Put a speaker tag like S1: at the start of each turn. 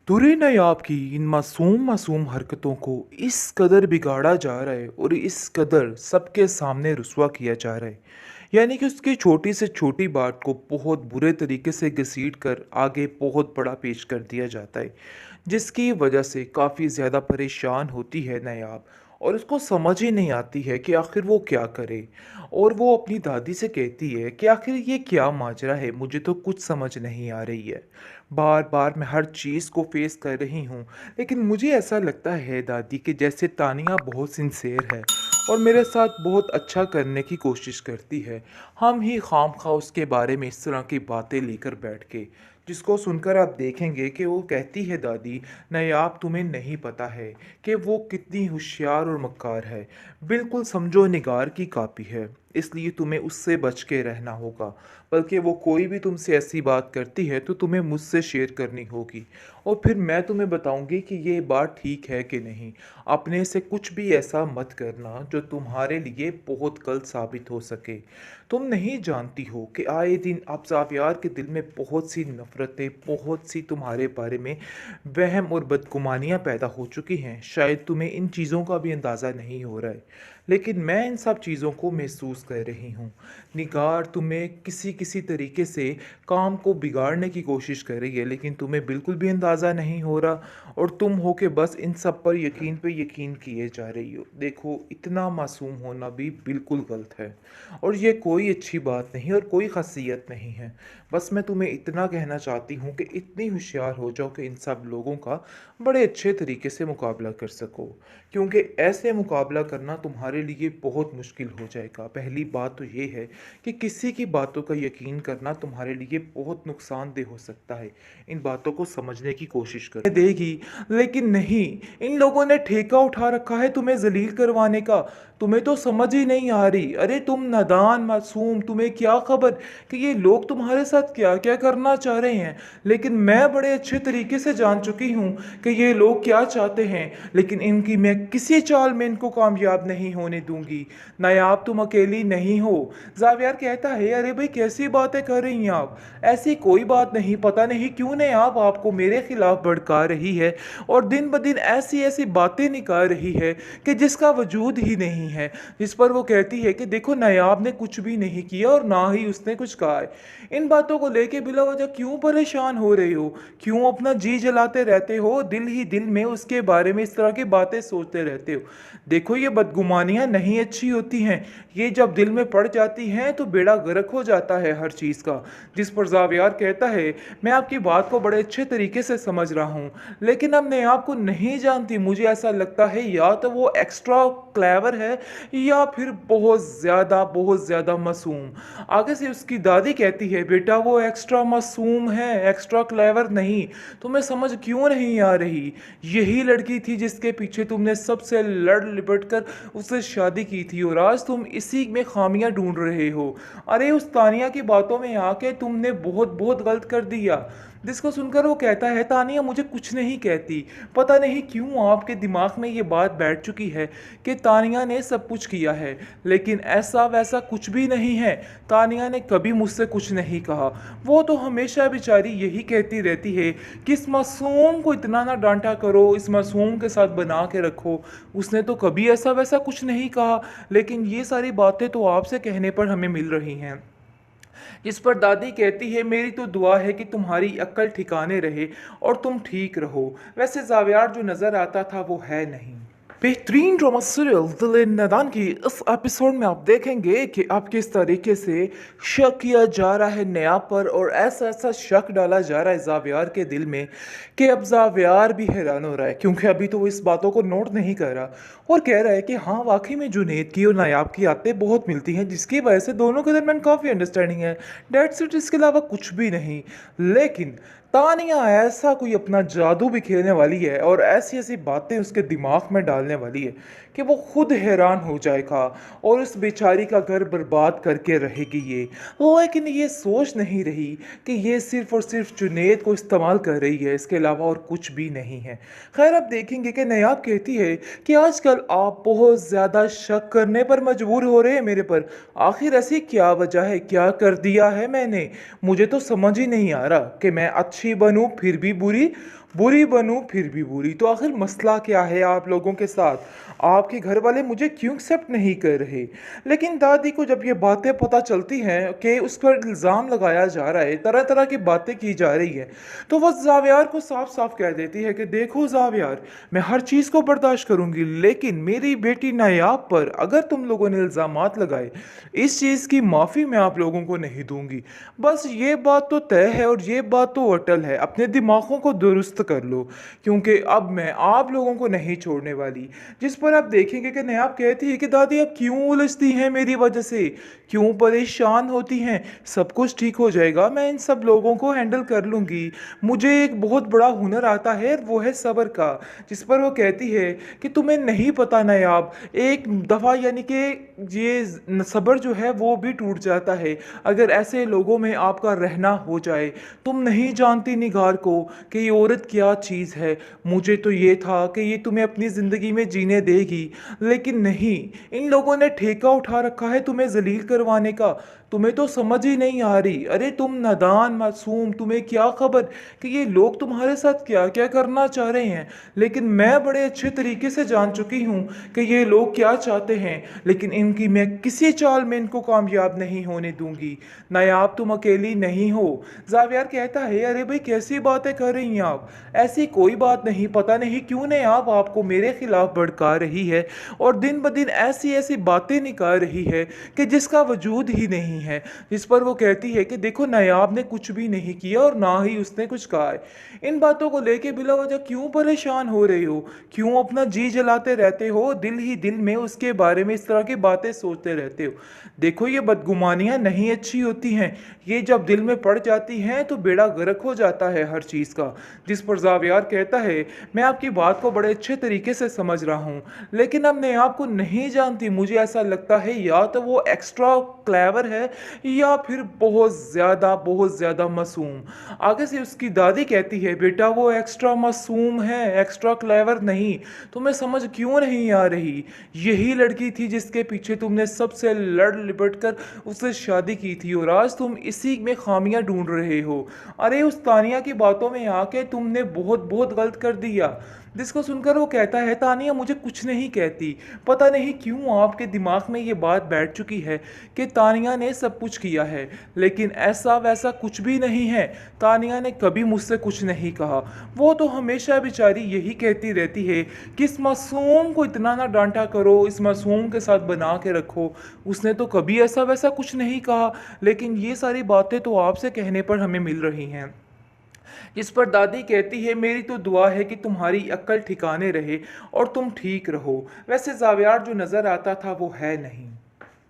S1: तुरे नायाब की इन मासूम मासूम हरकतों को इस कदर बिगाड़ा जा रहा है और इस कदर सबके सामने रुस्वा किया जा रहा है। यानी कि उसकी छोटी से छोटी बात को बहुत बुरे तरीके से घसीट कर आगे बहुत बड़ा पेश कर दिया जाता है, जिसकी वजह से काफ़ी ज़्यादा परेशान होती है नायाब। और उसको समझ ही नहीं आती है कि आखिर वो क्या करे। और वो अपनी दादी से कहती है कि आखिर ये क्या माजरा है, मुझे तो कुछ समझ नहीं आ रही है। बार बार मैं हर चीज़ को फेस कर रही हूँ, लेकिन मुझे ऐसा लगता है दादी कि जैसे तानिया बहुत सिंसेर है और मेरे साथ बहुत अच्छा करने की कोशिश करती है। हम ही खामखा उसके बारे में इस तरह की बातें लेकर बैठ के, जिसको सुनकर आप देखेंगे कि वो कहती है दादी, नायाब तुम्हें नहीं पता है कि वो कितनी होशियार और मक्कार है। बिल्कुल समझो निगार की कापी है, इसलिए तुम्हें उससे बच के रहना होगा। बल्कि वो कोई भी तुमसे ऐसी बात करती है तो तुम्हें मुझसे शेयर करनी होगी, और फिर मैं तुम्हें बताऊंगी कि ये बात ठीक है कि नहीं। अपने से कुछ भी ऐसा मत करना जो तुम्हारे लिए बहुत गलत साबित हो सके। तुम नहीं जानती हो कि आए दिन अब ज़ावियार के दिल में बहुत सी नफ़रतें, बहुत सी तुम्हारे बारे में वहम और बदगुमानियाँ पैदा हो चुकी हैं। शायद तुम्हें इन चीज़ों का भी अंदाज़ा नहीं हो रहा है, लेकिन मैं इन सब चीज़ों को महसूस कर रही हूँ। निगार तुम्हें किसी किसी तरीके से काम को बिगाड़ने की कोशिश कर रही है, लेकिन तुम्हें बिल्कुल भी अंदाज़ा नहीं हो रहा, और तुम हो के बस इन सब पर यकीन पे यकीन किए जा रही हो। देखो, इतना मासूम होना भी बिल्कुल गलत है, और ये कोई अच्छी बात नहीं और कोई खासियत नहीं है। बस मैं तुम्हें इतना कहना चाहती हूँ कि इतनी होशियार हो जाओ कि इन सब लोगों का बड़े अच्छे तरीके से मुकाबला कर सको, क्योंकि ऐसे मुकाबला करना तुम्हारे लिए बहुत मुश्किल हो जाएगा। पहली बात तो ये है कि किसी की बातों का यकीन करना तुम्हारे लिए बहुत नुकसानदेह हो सकता है। इन बातों को समझने की कोशिश कर देगी, लेकिन नहीं, इन लोगों ने ठेका उठा रखा है तुम्हें जलील करवाने का। तुम्हें तो समझ ही नहीं आ रही। अरे तुम नादान मासूम, तुम्हें क्या खबर कि ये लोग तुम्हारे साथ क्या क्या करना चाह रहे हैं। लेकिन मैं बड़े अच्छे तरीके से जान चुकी हूँ कि ये लोग क्या चाहते हैं, लेकिन इनकी मैं किसी चाल में इनको कामयाब नहीं होने दूंगी। नायाब तुम अकेली नहीं हो। जावियर कहता है, अरे भाई कैसी बातें कर रही हैं आप, ऐसी कोई बात नहीं। पता नहीं क्यों नायाब आपको मेरे खिलाफ भड़का रही है और दिन ब दिन ऐसी ऐसी बातें निकाल रही है कि जिसका वजूद ही नहीं है। जिस पर वो कहती है कि देखो, नायाब ने कुछ भी नहीं किया और ना ही उसने कुछ कहा है। इन बातों को लेके बिला वजह क्यों परेशान हो रहे हो, क्यों अपना जी जलाते रहते हो, दिल ही दिल में उसके बारे में इस तरह की बातें सोचते रहते हो। देखो, ये बदगुमानियाँ नहीं अच्छी होती हैं। ये जब दिल में पड़ जाती हैं तो बेड़ा गर्क हो जाता है हर चीज़ का। जिस पर जावियार कहता है, मैं आपकी बात को बड़े अच्छे तरीके से समझ रहा हूँ, लेकिन अब मैं आपको नहीं जानती। मुझे ऐसा लगता है या तो वो एक्स्ट्रा क्लेवर है या फिर बहुत ज़्यादा मासूम। आगे से उसकी दादी कहती है, बेटा वो एक्स्ट्रा मासूम है, एक्स्ट्रा क्लेवर नहीं। तुम्हें समझ क्यों नहीं आ रही? यही लड़की थी जिसके पीछे तुमने सबसे लड़ लिपट कर उससे शादी की थी, और आज तुम इसी में खामियां ढूंढ रहे हो। अरे उस तानिया की बातों में आके तुमने बहुत बहुत गलत कर दिया। जिसको सुनकर वो कहता है, तानिया मुझे कुछ नहीं कहती। पता नहीं क्यों आपके दिमाग में ये बात बैठ चुकी है कि तानिया ने सब कुछ किया है, लेकिन ऐसा वैसा कुछ भी नहीं है। तानिया ने कभी मुझसे कुछ नहीं कहा। वो तो हमेशा बेचारी यही कहती रहती है कि इस मासूम को इतना ना डांटा करो, इस मासूम के साथ बना के रखो। उसने तो कभी ऐसा वैसा कुछ नहीं कहा, लेकिन ये सारी बातें तो आपसे कहने पर हमें मिल रही हैं। इस पर दादी कहती है, मेरी तो दुआ है कि तुम्हारी अक्ल ठिकाने रहे और तुम ठीक रहो। वैसे जावियार जो नज़र आता था वो है नहीं। बेहतरीन ड्रामा सीरियल दिल नादान की इस एपिसोड में आप देखेंगे कि आप किस तरीके से शक किया जा रहा है नया पर, और ऐसा ऐसा शक डाला जा रहा है जावियार के दिल में कि अब जावियार भी हैरान हो रहा है, क्योंकि अभी तो वो इस बातों को नोट नहीं कर रहा और कह रहा है कि हाँ, वाकई में जुनेद की और नायाब की आदतें बहुत मिलती हैं, जिसकी वजह से दोनों के दरमियान काफ़ी अंडरस्टैंडिंग है। डेट्स इट, इसके अलावा कुछ भी नहीं। लेकिन तानिया ऐसा कोई अपना जादू भी खेलने वाली है और ऐसी ऐसी बातें उसके दिमाग में डालने वाली है कि वो खुद हैरान हो जाएगा और उस बेचारी का घर बर्बाद करके रहेगी ये। लेकिन ये सोच नहीं रही कि ये सिर्फ और सिर्फ जुनेद को इस्तेमाल कर रही है, इसके अलावा और कुछ भी नहीं है। खैर, अब देखेंगे कि नायाब कहती है कि आजकल आप बहुत ज़्यादा शक करने पर मजबूर हो रहे हैं मेरे पर। आखिर ऐसी क्या वजह है, क्या कर दिया है मैंने? मुझे तो समझ ही नहीं आ रहा कि मैं अच्छी बनूं फिर भी बुरी, बुरी बनूं फिर भी बुरी। तो आखिर मसला क्या है आप लोगों के साथ? आपके घर वाले मुझे क्यों एक्सेप्ट नहीं कर रहे? लेकिन दादी को जब ये बातें पता चलती हैं कि उस पर इल्ज़ाम लगाया जा रहा है, तरह तरह की बातें की जा रही है, तो वह जावियार को साफ साफ कह देती है कि देखो जावियार, मैं हर चीज़ को बर्दाश्त करूंगी, लेकिन मेरी बेटी नायाब पर अगर तुम लोगों ने इल्ज़ामात लगाए, इस चीज़ की माफ़ी मैं आप लोगों को नहीं दूंगी। बस ये बात तो तय है और ये बात तो अटल है, अपने दिमागों को दुरुस्त कर लो, क्योंकि अब मैं आप लोगों को नहीं छोड़ने वाली। जिस पर आप देखेंगे कि नायाब कहती है कि दादी आप क्यों उलझती हैं मेरी वजह से, क्यों परेशान होती हैं? सब कुछ ठीक हो जाएगा, मैं इन सब लोगों को हैंडल कर लूँगी। मुझे एक बहुत बड़ा हुनर आता है, वो है सब्र का। जिस पर वो कहती है कि तुम्हें नहीं पता नायाब, एक दफ़ा यानी कि ये सब्र जो है वो भी टूट जाता है अगर ऐसे लोगों में आपका रहना हो जाए। तुम नहीं जानती निगार को कि ये औरत क्या चीज़ है। मुझे तो ये था कि ये तुम्हें अपनी ज़िंदगी में जीने देगी, लेकिन नहीं, इन लोगों ने ठेका उठा रखा है तुम्हें जलील करवाने का। तुम्हें तो समझ ही नहीं आ रही। अरे तुम नादान मासूम, तुम्हें क्या खबर कि ये लोग तुम्हारे साथ क्या क्या करना चाह रहे हैं। लेकिन मैं बड़े अच्छे तरीके से जान चुकी हूँ कि ये लोग क्या चाहते हैं, लेकिन इनकी मैं किसी चाल में इनको कामयाब नहीं होने दूंगी। नायाब तुम अकेली नहीं हो। जावियार कहता है अरे भाई कैसी बातें कर रही हैं आप? ऐसी कोई बात नहीं, पता नहीं क्यों नायाब आपको मेरे खिलाफ भड़का रही है और दिन ब दिन ऐसी ऐसी बातें निकाल रही है कि जिसका वजूद ही नहीं है। जिस पर वो कहती है कि देखो नायाब ने कुछ भी नहीं किया और ना ही उसने कुछ कहा है। इन बातों को लेके बिला वजह क्यों परेशान हो रहे हो? क्यों अपना जी जलाते रहते हो? दिल ही दिल में उसके बारे में इस तरह की बातें सोचते रहते हो। देखो ये बदगुमानियां नहीं अच्छी होती हैं, ये जब दिल में पड़ जाती हैं तो बेड़ा गर्क हो जाता है हर चीज़ का। जिस पर जावियार कहता है मैं आपकी बात को बड़े अच्छे तरीके से समझ रहा हूँ, लेकिन अब मैं आपको नहीं जानती। मुझे ऐसा लगता है या तो वो एक्स्ट्रा क्लेवर है या फिर बहुत ज़्यादा मासूम। आगे से उसकी दादी कहती है बेटा वो एक्स्ट्रा मासूम है, एक्स्ट्रा क्लेवर नहीं। तुम्हें समझ क्यों नहीं आ रही? यही लड़की थी जिसके पीछे तुमने सबसे लड़ लिपट कर उससे शादी की थी और आज तुम इसी में खामियां ढूंढ रहे हो। अरे उस तानिया की बातों में आके तुमने बहुत बहुत गलत कर दिया। जिसको सुनकर वो कहता है तानिया मुझे कुछ नहीं कहती। पता नहीं क्यों आपके दिमाग में ये बात बैठ चुकी है कि तानिया ने सब कुछ किया है, लेकिन ऐसा वैसा कुछ भी नहीं है। तानिया ने कभी मुझसे कुछ नहीं कहा। वो तो हमेशा बेचारी यही कहती रहती है कि इस मासूम को इतना ना डांटा करो, इस मासूम के साथ बना के रखो। उसने तो कभी ऐसा वैसा कुछ नहीं कहा, लेकिन ये सारी बातें तो आपसे कहने पर हमें मिल रही हैं। जिस पर दादी कहती है मेरी तो दुआ है कि तुम्हारी अक्ल ठिकाने रहे और तुम ठीक रहो। वैसे जावियार जो नज़र आता था वो है नहीं।